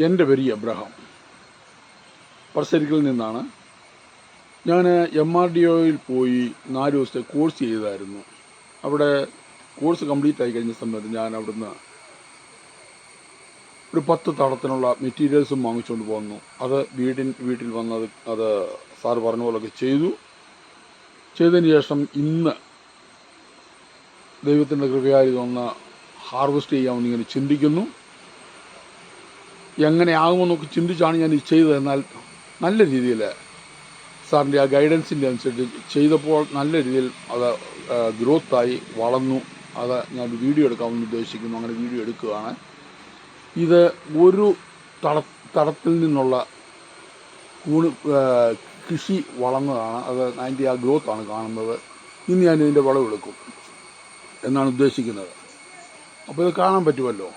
എൻ്റെ പേര് എബ്രഹാം, പറശ്ശേരിക്കൽ നിന്നാണ്. ഞാൻ MRDOയിൽ പോയി 4 ദിവസത്തെ കോഴ്സ് ചെയ്തായിരുന്നു. അവിടെ കോഴ്സ് കംപ്ലീറ്റ് ആയി കഴിഞ്ഞ സമയത്ത് ഞാൻ അവിടുന്ന് ഒരു 10 തടത്തിനുള്ള മെറ്റീരിയൽസും വാങ്ങിച്ചുകൊണ്ട് പോന്നു. അത് വീട്ടിൽ വന്നത് അത് സാറ് പറഞ്ഞ പോലൊക്കെ ചെയ്തതിന് ശേഷം ഇന്ന് ദൈവത്തിൻ്റെ കൃപയായി ഇതൊന്ന് ഹാർവെസ്റ്റ് ചെയ്യാമെന്ന് ഇങ്ങനെ ചിന്തിക്കുന്നു. എങ്ങനെയാകുമെന്നൊക്കെ ചിന്തിച്ചാണ് ഞാൻ ഇത് ചെയ്തത്. എന്നാൽ നല്ല രീതിയിൽ സാറിൻ്റെ ആ ഗൈഡൻസിൻ്റെ അനുസരിച്ച് ചെയ്തപ്പോൾ നല്ല രീതിയിൽ അത് ഗ്രോത്തായി വളർന്നു. അത് ഞാൻ വീഡിയോ എടുക്കാമെന്ന് ഉദ്ദേശിക്കുന്നു. അങ്ങനെ വീഡിയോ എടുക്കുകയാണ്. ഇത് ഒരു തടത്തിൽ നിന്നുള്ള കൃഷി വളർന്നതാണ്. അത് അതിൻ്റെ ആ ഗ്രോത്താണ് കാണുന്നത്. ഇന്ന് ഞാൻ ഇതിൻ്റെ വിളവെടുക്കും എന്നാണ് ഉദ്ദേശിക്കുന്നത്. അപ്പോൾ ഇത് കാണാൻ പറ്റുമല്ലോ.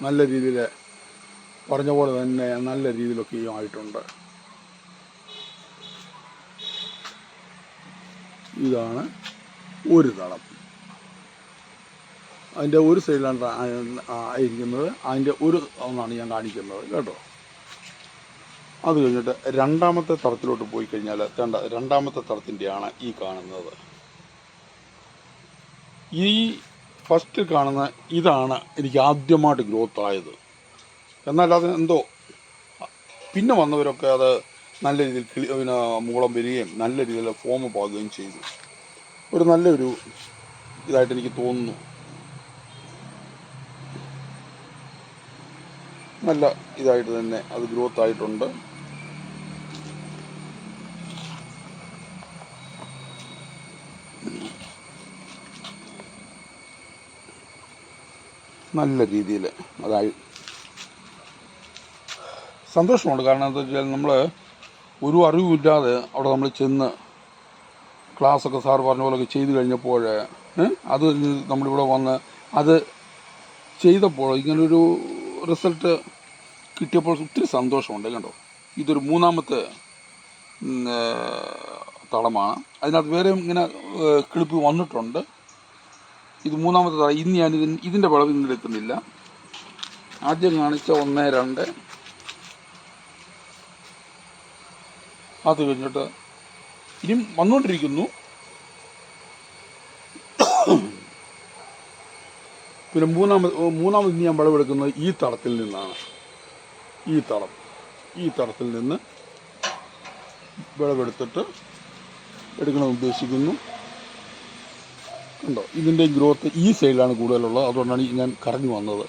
നല്ല രീതിയിൽ പറഞ്ഞ പോലെ തന്നെ നല്ല രീതിയിലൊക്കെ ആയിട്ടുണ്ട്. ഇതാണ് ഒരു തളം. അതിൻ്റെ ഒരു സൈഡിലാണ് ആയിരിക്കുന്നത്. അതിൻ്റെ ഒരു ഒന്നാണ് ഞാൻ കാണിക്കുന്നത് കേട്ടോ. അത് കഴിഞ്ഞിട്ട് രണ്ടാമത്തെ തടത്തിലോട്ട് പോയി കഴിഞ്ഞാൽ രണ്ടാമത്തെ തടത്തിൻ്റെയാണ് ഈ കാണുന്നത്. ഈ ഫസ്റ്റ് കാണുന്ന ഇതാണ് എനിക്ക് ആദ്യമായിട്ട് ഗ്രോത്ത് ആയത്. എന്നാൽ അതിനെന്തോ പിന്നെ വന്നവരൊക്കെ അത് നല്ല രീതിയിൽ മുകളം വരികയും നല്ല രീതിയിൽ ഫോം പാകുകയും ചെയ്തു. ഒരു നല്ലൊരു ഇതായിട്ട് എനിക്ക് തോന്നുന്നു. നല്ല ഇതായിട്ട് തന്നെ അത് ഗ്രോത്ത് ആയിട്ടുണ്ട്. നല്ല രീതിയിൽ അതായി സന്തോഷമുണ്ട്. കാരണം എന്താ വെച്ചാൽ നമ്മൾ ഒരു അറിവുമില്ലാതെ അവിടെ നമ്മൾ ചെന്ന് ക്ലാസ്സൊക്കെ സാർ പറഞ്ഞ പോലെയൊക്കെ ചെയ്ത് കഴിഞ്ഞപ്പോൾ അത് നമ്മളിവിടെ വന്ന് അത് ചെയ്തപ്പോൾ ഇങ്ങനൊരു റിസൾട്ട് കിട്ടിയപ്പോൾ ഒത്തിരി സന്തോഷമുണ്ട് കേട്ടോ. ഇതൊരു മൂന്നാമത്തെ തളമാണ്. അതിനകത്ത് വേറെ ഇങ്ങനെ കിളിപ്പ് വന്നിട്ടുണ്ട്. ഇത് മൂന്നാമത്തെ തളം. ഇന്ന് ഞാൻ ഇതിൻ്റെ വിളവ് ഇന്ന് എടുക്കുന്നില്ല. ആദ്യം കാണിച്ച 1, 2 അത് കഴിഞ്ഞിട്ട് ഇനിയും വന്നുകൊണ്ടിരിക്കുന്നു. പിന്നെ മൂന്നാമത് ഇനി ഞാൻ വിളവെടുക്കുന്നത് ഈ തളത്തിൽ നിന്നാണ്. ഈ തളത്തിൽ നിന്ന് വിളവെടുത്തിട്ട് എടുക്കണമെന്ന് ഉദ്ദേശിക്കുന്നു. കണ്ടോ, ഇതിൻ്റെ ഗ്രോത്ത് ഈ സൈഡിലാണ് കൂടുതലുള്ളത്. അതുകൊണ്ടാണ് ഞാൻ കറങ്ങി വന്നത്.